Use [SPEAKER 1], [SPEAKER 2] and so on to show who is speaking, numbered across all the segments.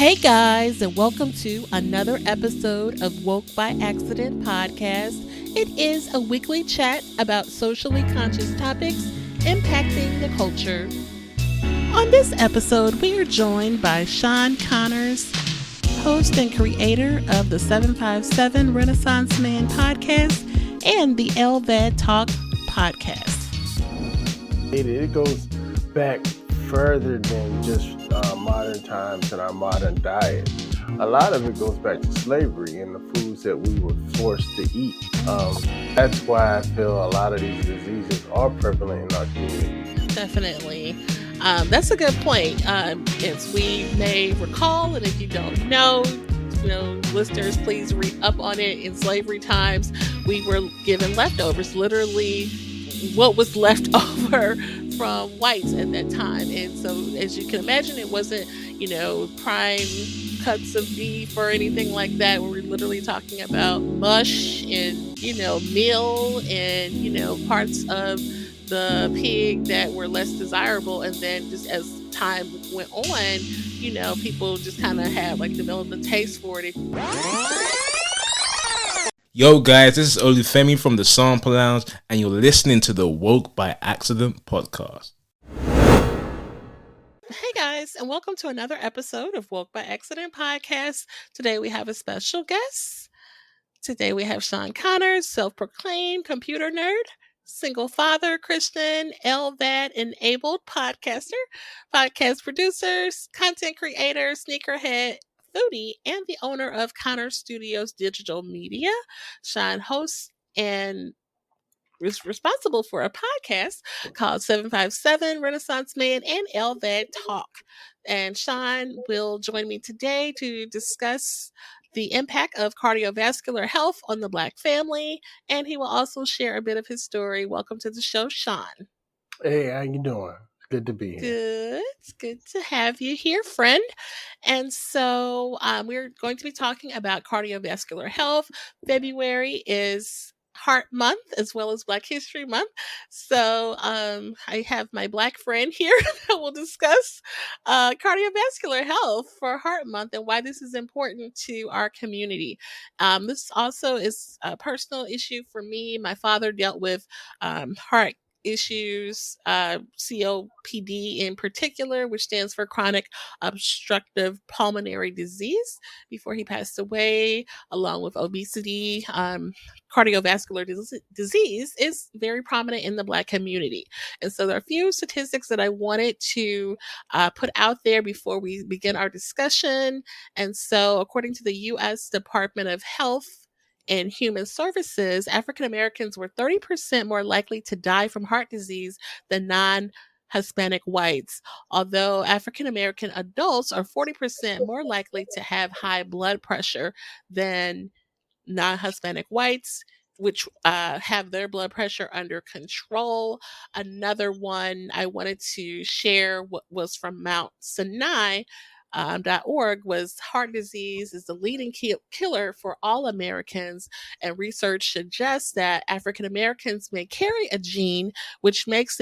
[SPEAKER 1] Hey guys, and welcome to another episode of Woke by Accident podcast. It is a weekly chat about socially conscious topics impacting the culture. On this episode, we are joined by Shawn Connors, host and creator of the 757 Renaissance Man podcast and the LVAD Talk podcast.
[SPEAKER 2] It goes back further than just modern times and our modern diet. A lot of it goes back to slavery and the foods that we were forced to eat. That's why I feel a lot of these diseases are prevalent in our community.
[SPEAKER 1] Definitely. That's a good point. As we may recall, and if you don't know, listeners, please read up on it. In slavery times, we were given leftovers, literally what was left over from whites at that time. And so, as you can imagine, it wasn't, prime cuts of beef or anything like that. We're literally talking about mush and, meal and, parts of the pig that were less desirable. And then just as time went on, people just kind of had developed a taste for it.
[SPEAKER 3] Yo guys, this is Olufemi from the Sample Lounge, and you're listening to the Woke by Accident podcast.
[SPEAKER 1] Hey guys, and welcome to another episode of Woke by Accident podcast. Today we have a special guest. Today we have Shawn Connors, self-proclaimed computer nerd, single father, Christian, LVAD-enabled podcaster, podcast producer, content creator, sneakerhead, foodie, and the owner of Connors Studios Digital Media. Shawn hosts and is responsible for a podcast called 757 Renaissance Man and LVAD Talk. And Shawn will join me today to discuss the impact of cardiovascular health on the Black family, and he will also share a bit of his story. Welcome to the show, Shawn.
[SPEAKER 2] Hey, how you doing? Good to be here.
[SPEAKER 1] Good. It's good to have you here, friend. And so we're going to be talking about cardiovascular health. February is Heart Month as well as Black History Month. So I have my Black friend here that will discuss cardiovascular health for Heart Month and why this is important to our community. This also is a personal issue for me. My father dealt with heart issues, COPD in particular, which stands for chronic obstructive pulmonary disease, before he passed away, along with obesity. Cardiovascular disease is very prominent in the Black community. And so there are a few statistics that I wanted to put out there before we begin our discussion. And so according to the U.S. Department of Health and Human Services, African Americans were 30% more likely to die from heart disease than non-Hispanic whites, although African American adults are 40% more likely to have high blood pressure than non-Hispanic whites, which have their blood pressure under control. Another one I wanted to share was from Mount Sinai. .org was heart disease is the leading killer for all Americans, and research suggests that African Americans may carry a gene which makes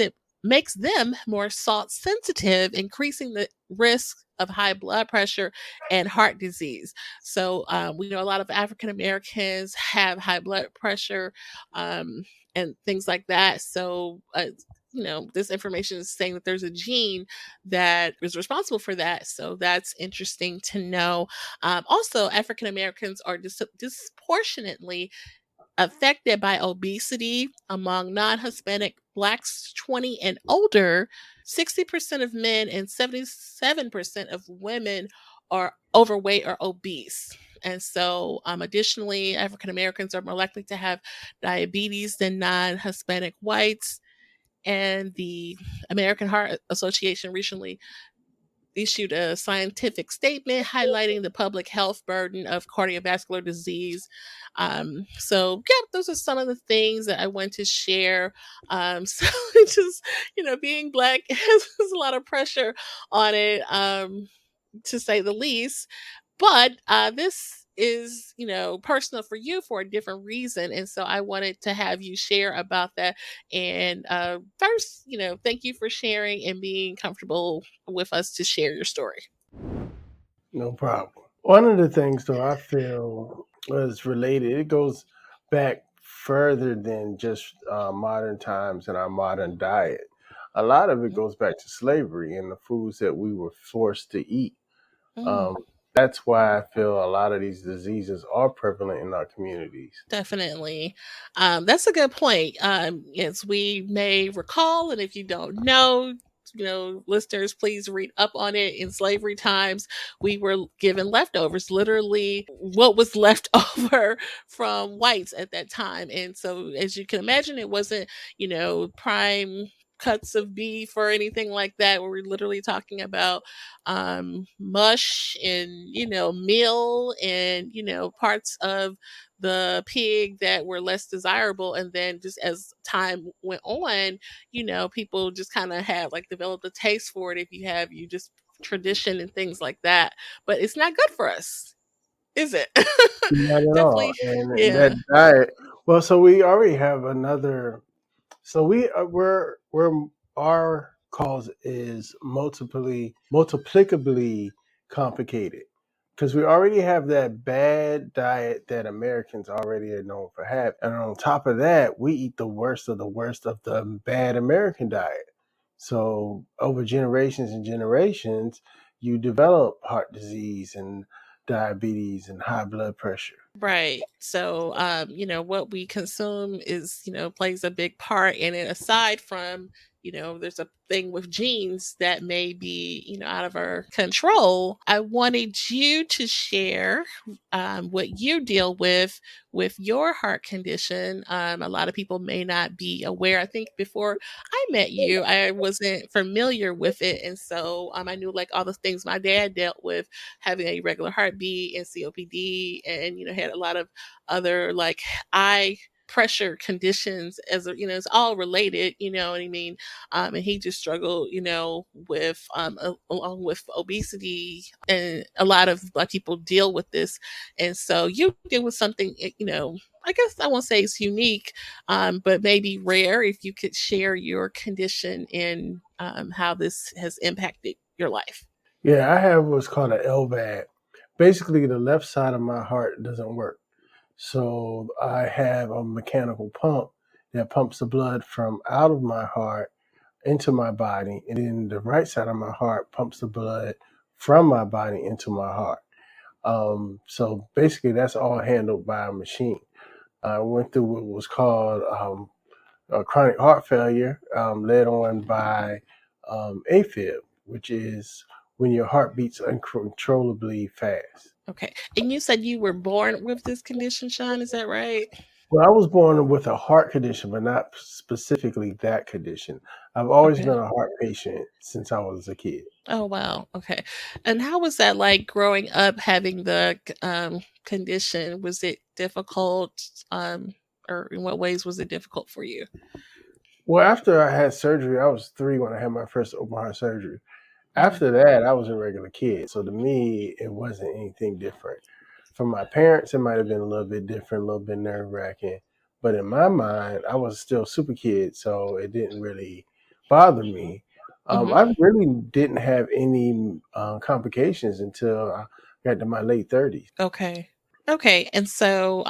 [SPEAKER 1] them more salt sensitive, increasing the risk of high blood pressure and heart disease. So we know a lot of African Americans have high blood pressure and things like that. So this information is saying that there's a gene that is responsible for that. So that's interesting to know. Also, African Americans are disproportionately affected by obesity among non-Hispanic Blacks 20 and older. 60% of men and 77% of women are overweight or obese. And so additionally, African Americans are more likely to have diabetes than non-Hispanic whites. And the American Heart Association recently issued a scientific statement highlighting the public health burden of cardiovascular disease. So those are some of the things that I want to share. So it's just, being Black has a lot of pressure on it, to say the least. But this is, personal for you for a different reason. And so I wanted to have you share about that. And first, thank you for sharing and being comfortable with us to share your story.
[SPEAKER 2] No problem. One of the things, though, I feel is related. It goes back further than just modern times and our modern diet. A lot of it goes back to slavery and the foods that we were forced to eat.
[SPEAKER 1] Mm.
[SPEAKER 2] Um, that's why I feel a lot of these diseases are prevalent in our communities.
[SPEAKER 1] Definitely. That's a good point. As we may recall, and if you don't know, listeners, please read up on it. In slavery times, we were given leftovers, literally what was left over from whites at that time. And so, as you can imagine, it wasn't, prime cuts of beef or anything like that. We're literally talking about mush and, meal and, parts of the pig that were less desirable. And then just as time went on, people just kind of had like developed a taste for it if you just tradition and things like that. But it's not good for us, is it?
[SPEAKER 2] Not at all.
[SPEAKER 1] Definitely.
[SPEAKER 2] And
[SPEAKER 1] Yeah.
[SPEAKER 2] that diet, well, so we already have another. So we're our cause is multiplicably complicated because we already have that bad diet that Americans already are known for having, and on top of that, we eat the worst of the bad American diet. So over generations and generations, you develop heart disease and diabetes and high blood pressure.
[SPEAKER 1] Right. So, what we consume is, plays a big part in it. Aside from, there's a thing with genes that may be, out of our control. I wanted you to share what you deal with your heart condition. A lot of people may not be aware. I think before I met you, I wasn't familiar with it, and so I knew like all the things my dad dealt with, having a irregular heartbeat and COPD, and had a lot of other like eye pressure conditions as it's all related, you know what I mean. And he just struggled, with along with obesity, and a lot of black people deal with this. And so you deal with something, I guess I won't say it's unique, but maybe rare. If you could share your condition and how this has impacted your life.
[SPEAKER 2] Yeah, I have what's called an LVAD. Basically, the left side of my heart doesn't work. So I have a mechanical pump that pumps the blood from out of my heart into my body. And then the right side of my heart pumps the blood from my body into my heart. So basically, that's all handled by a machine. I went through what was called chronic heart failure, led on by AFib, which is when your heart beats uncontrollably fast.
[SPEAKER 1] Okay. And you said you were born with this condition, Sean, is that right?
[SPEAKER 2] Well, I was born with a heart condition, but not specifically that condition. I've always
[SPEAKER 1] Okay.
[SPEAKER 2] been a heart patient since I was a kid.
[SPEAKER 1] Oh, wow. Okay. And how was that like growing up having the condition? Was it difficult? Or in what ways was it difficult for you?
[SPEAKER 2] Well, after I had surgery, I was 3 when I had my first open heart surgery.
[SPEAKER 1] Mhm.
[SPEAKER 2] After that, I was a regular kid. So to me, it wasn't anything different. For my parents, it might have been a little bit different, a little bit nerve wracking. But in my mind, I was still super kid, so it didn't really bother me.
[SPEAKER 1] Mhm.
[SPEAKER 2] I really didn't have any complications until I got to my late 30s.
[SPEAKER 1] Okay. Okay. And so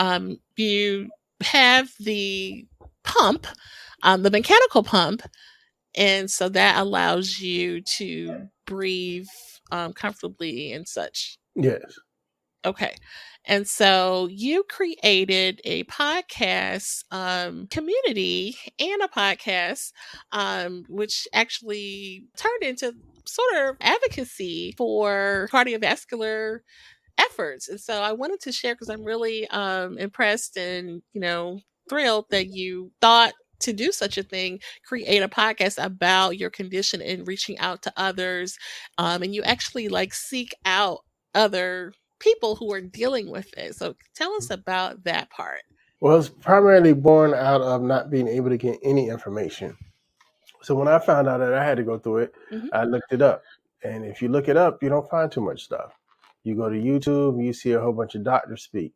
[SPEAKER 1] you have the pump, the mechanical pump, and so that allows you to breathe comfortably and such.
[SPEAKER 2] Yes.
[SPEAKER 1] Okay. And so you created a podcast community and a podcast, which actually turned into sort of advocacy for cardiovascular efforts. And so I wanted to share because I'm really impressed and, thrilled that you thought to do such a thing, create a podcast about your condition and reaching out to others. And you actually like seek out other people who are dealing with it. So tell us about that part.
[SPEAKER 2] Well, it's primarily born out of not being able to get any information. So when I found out that I had to go through it,
[SPEAKER 1] Hmm.
[SPEAKER 2] I looked it up. And if you look it up, you don't find too much stuff. You go to YouTube, you see a whole bunch of doctors speak,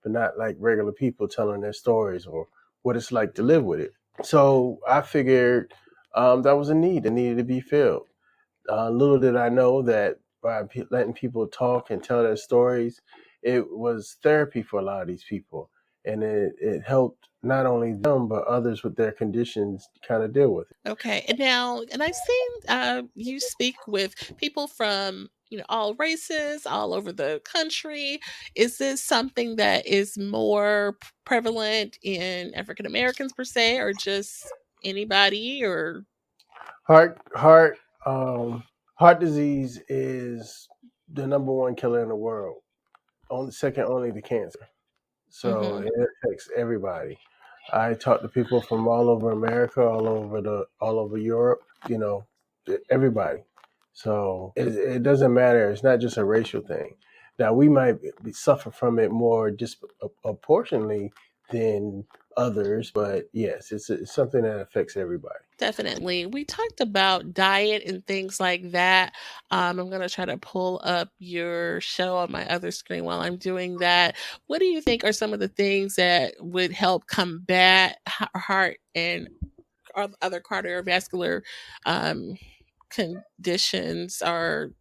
[SPEAKER 2] but not like regular people telling their stories or what it's like to live with it. So I figured that was a need that needed to be filled. Little did I know that by letting people talk and tell their stories, it was therapy for a lot of these people, and it helped not only them but others with their conditions kind of deal with it.
[SPEAKER 1] Okay. And I've seen you speak with people from, all races, all over the country. Is this something that is more prevalent in African Americans per se, or just anybody? Or
[SPEAKER 2] Heart heart heart disease is the number one killer in the world, only second only to cancer. So
[SPEAKER 1] hmm
[SPEAKER 2] it affects everybody. I talk to people from all over America, all over Europe, everybody. So it doesn't matter. It's not just a racial thing. Now we might suffer from it more disproportionately than others, but yes, it's something that affects everybody.
[SPEAKER 1] definitely. We talked about diet and things like that. I'm going to try to pull up your show on my other screen while I'm doing that. What do you think are some of the things that would help combat heart and other cardiovascular um, conditions, are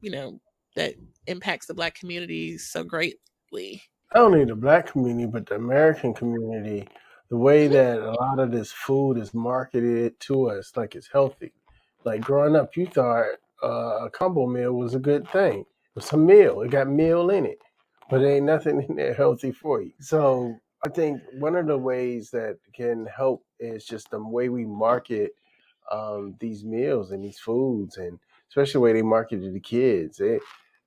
[SPEAKER 1] that impacts the Black community so greatly?
[SPEAKER 2] Not only the black community but the American community, the way
[SPEAKER 1] Mhm.
[SPEAKER 2] that a lot of this food is marketed to us like it's healthy. Like growing up, you thought a combo meal was a good thing. It's a meal. It got meal in it, but there ain't nothing in there healthy for you. So I think one of the ways that can help is just the way we market these meals and these foods, and especially the way they market it to kids.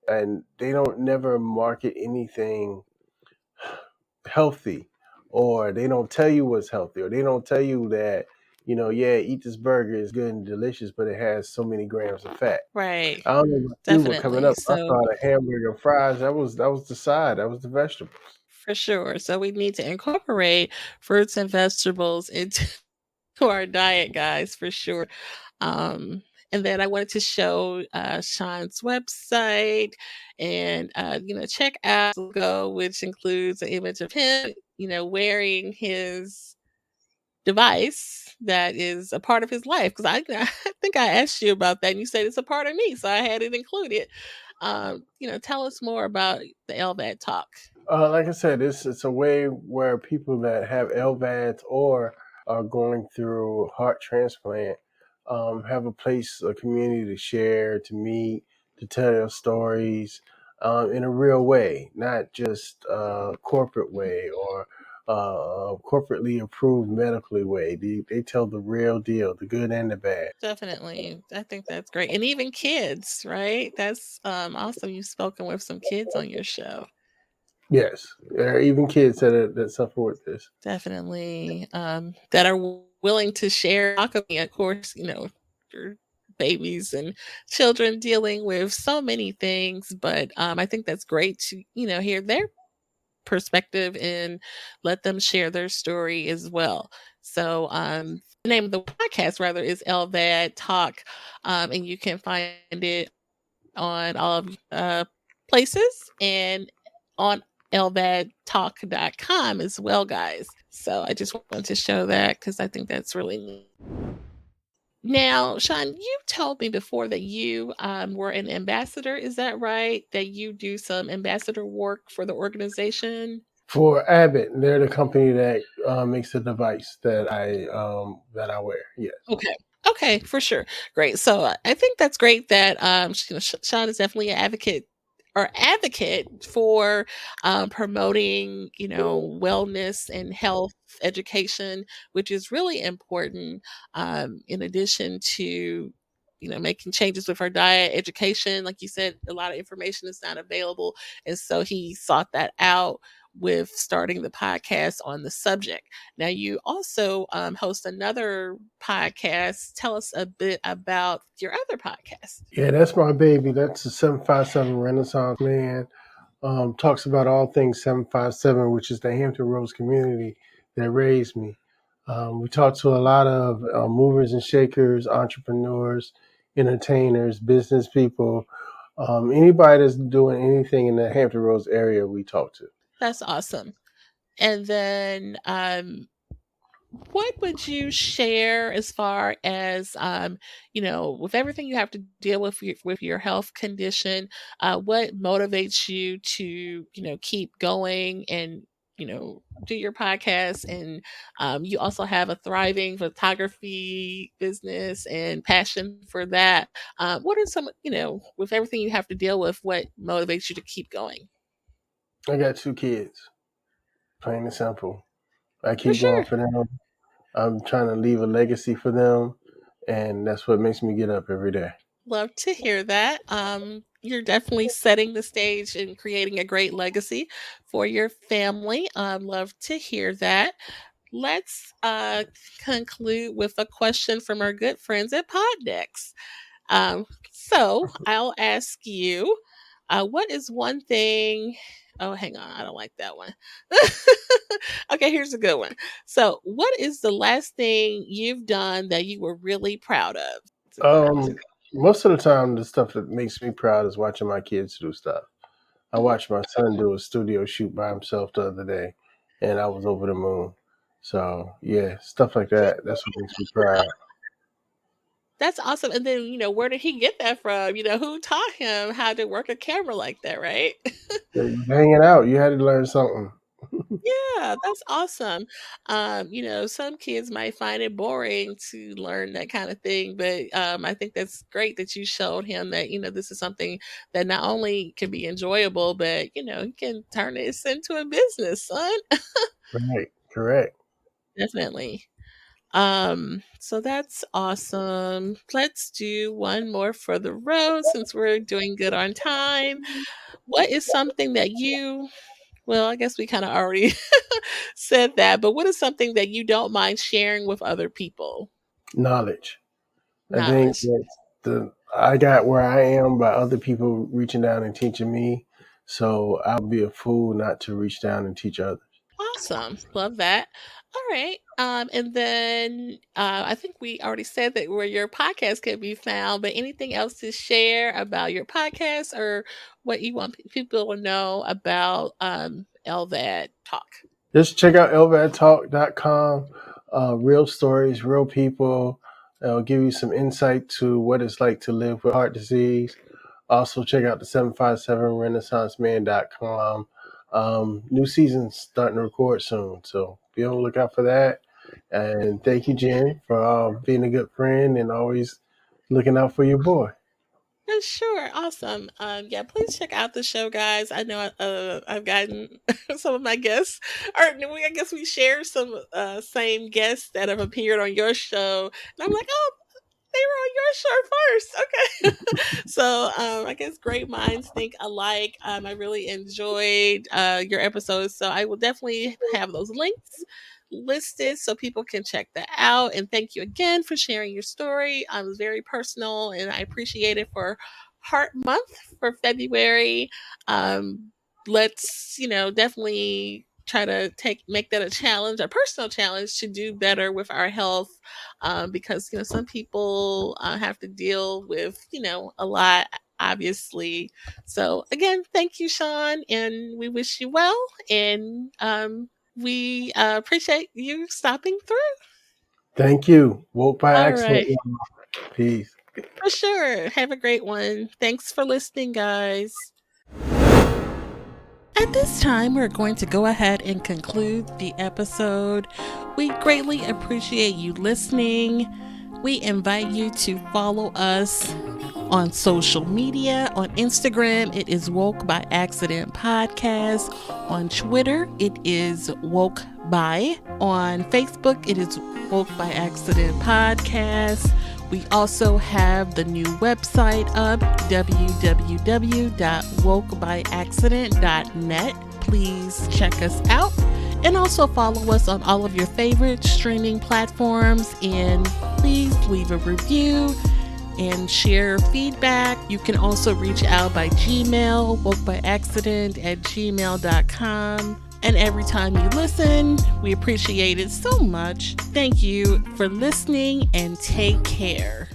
[SPEAKER 2] And they don't never market anything healthy, or they don't tell you what's healthy, or they don't tell you that, yeah, eat this burger is good and delicious, but it has so many grams of fat.
[SPEAKER 1] Right.
[SPEAKER 2] I don't know about you, but coming
[SPEAKER 1] Definitely.
[SPEAKER 2] up, I
[SPEAKER 1] So
[SPEAKER 2] thought a hamburger and fries, that was the side, that was the vegetables.
[SPEAKER 1] for sure. So we need to incorporate fruits and vegetables into our diet, guys, for sure. Um, and then I wanted to show Sean's website, and check out the logo, which includes an image of him, wearing his device that is a part of his life. Because I think I asked you about that, and you said it's a part of me, so I had it included. Tell us more about the LVAD talk.
[SPEAKER 2] Like I said, it's a way where people that have LVADs or are going through heart transplant have a place, a community to share, to meet, to tell their stories in a real way, not just a corporate way or a corporately approved medically way. They tell the real deal, the good and the bad.
[SPEAKER 1] Definitely. I think that's great. And even kids, right? That's awesome. You've spoken with some kids on your show.
[SPEAKER 2] Yes, there are even kids that suffer with this.
[SPEAKER 1] Definitely. That are willing to share. Talk with me, of course, your babies and children dealing with so many things. But I think that's great to, hear their perspective and let them share their story as well. So, the name of the podcast rather is LVAD Talk, and you can find it on all of places and on lvadtalk.com as well, guys. So I just wanted to show that because I think that's really neat. Now, Sean, you told me before that you were an ambassador. Is that right? That you do some ambassador work for the organization?
[SPEAKER 2] For Abbott, they're the company that makes the device that I wear. Yes.
[SPEAKER 1] Okay. Okay, for sure. Great. So I think that's great that Sean is definitely an advocate for promoting, wellness and health education, which is really important. In addition to, making changes with our diet, education, like you said, a lot of information is not available, and so he sought that out with starting the podcast on the subject. Now, you also host another podcast. Tell us a bit about your other podcast.
[SPEAKER 2] Yeah, that's my baby. That's the 757 Renaissance Man. Talks about all things 757, which is the Hampton Roads community that raised me. We talk to a lot of movers and shakers, entrepreneurs, entertainers, business people, anybody that's doing anything in the Hampton Roads area, we talk to.
[SPEAKER 1] That's awesome. And then what would you share as far as with everything you have to deal with your health condition, what motivates you to keep going and do your podcast, and you also have a thriving photography business and passion for that. What are some, with everything you have to deal with, what motivates you to keep going?
[SPEAKER 2] I got 2 kids, plain and simple. I
[SPEAKER 1] For
[SPEAKER 2] keep going
[SPEAKER 1] sure.
[SPEAKER 2] for them. I'm trying to leave a legacy for them, and that's what makes me get up every day.
[SPEAKER 1] Love to hear that. You're definitely setting the stage and creating a great legacy for your family. Love to hear that. Let's conclude with a question from our good friends at Poddex. So I'll ask you, what is one thing? Oh, hang on. I don't like that one. Okay, here's a good one. So, what is the last thing you've done that you were really proud of? It's a good one.
[SPEAKER 2] Um, Most of the time, the stuff that makes me proud is watching my kids do stuff. I
[SPEAKER 1] Mhm.
[SPEAKER 2] watched my son do a studio shoot by himself the other day, and I was over the moon. So yeah, stuff like that. That's what makes me proud.
[SPEAKER 1] That's awesome. And then, where did he get that from? Who taught him how to work a camera like that, right?
[SPEAKER 2] Hanging out, you had to learn something.
[SPEAKER 1] Yeah, that's awesome. Some kids might find it boring to learn that kind of thing, but I think that's great that you showed him that, this is something that not only can be enjoyable, but, you can turn this into a business, son.
[SPEAKER 2] Right, correct.
[SPEAKER 1] Definitely. So that's awesome. Let's do one more for the road since we're doing good on time. What is something that well, I guess we kind of already said that, but what is something that you don't mind sharing with other people?
[SPEAKER 2] Knowledge. I think
[SPEAKER 1] Knowledge.
[SPEAKER 2] that I got where I am by other people reaching down and teaching me. So I'll be a fool not to reach down and teach others.
[SPEAKER 1] Awesome. Love that. All right. And then I think we already said that where your podcast can be found, but anything else to share about your podcast or what you want people to know about LVAD Talk?
[SPEAKER 2] Just check out LVADtalk.com. Real stories, real people. It'll give you some insight to what it's like to live with heart disease. Also, check out the 757renaissanceman.com. New season's starting to record soon, so be on the lookout for that. And thank you, Jen, for being a good friend and always looking out for your boy.
[SPEAKER 1] Yeah, sure. Awesome. Yeah, please check out the show, guys. I know I've gotten some of my guests, or I guess we share some same guests that have appeared on your show. And I'm like, oh, they were on your show first. Okay. So I guess great minds think alike. I really enjoyed your episodes. So I will definitely have those links listed so people can check that out. And thank you again for sharing your story. It was very personal and I appreciate it for Heart Month for February. Um, let's, definitely try to make that a challenge, a personal challenge to do better with our health, because some people have to deal with a lot, obviously. So again, thank you, Shawn, and we wish you well, and we appreciate you stopping through.
[SPEAKER 2] Thank you. Woke by
[SPEAKER 1] All
[SPEAKER 2] accident.
[SPEAKER 1] right,
[SPEAKER 2] Peace.
[SPEAKER 1] for sure. Have a great one. Thanks for listening, guys. At this time, we're going to go ahead and conclude the episode. We greatly appreciate you listening. We invite you to follow us on social media. On Instagram, it is Woke by Accident Podcast. On Twitter, it is Woke by. On Facebook, it is Woke by Accident Podcast. We also have the new website up, www.wokebyaccident.net. Please check us out. And also follow us on all of your favorite streaming platforms. And please leave a review and share feedback. You can also reach out by Gmail, wokebyaccident@gmail.com. And every time you listen, we appreciate it so much. Thank you for listening and take care.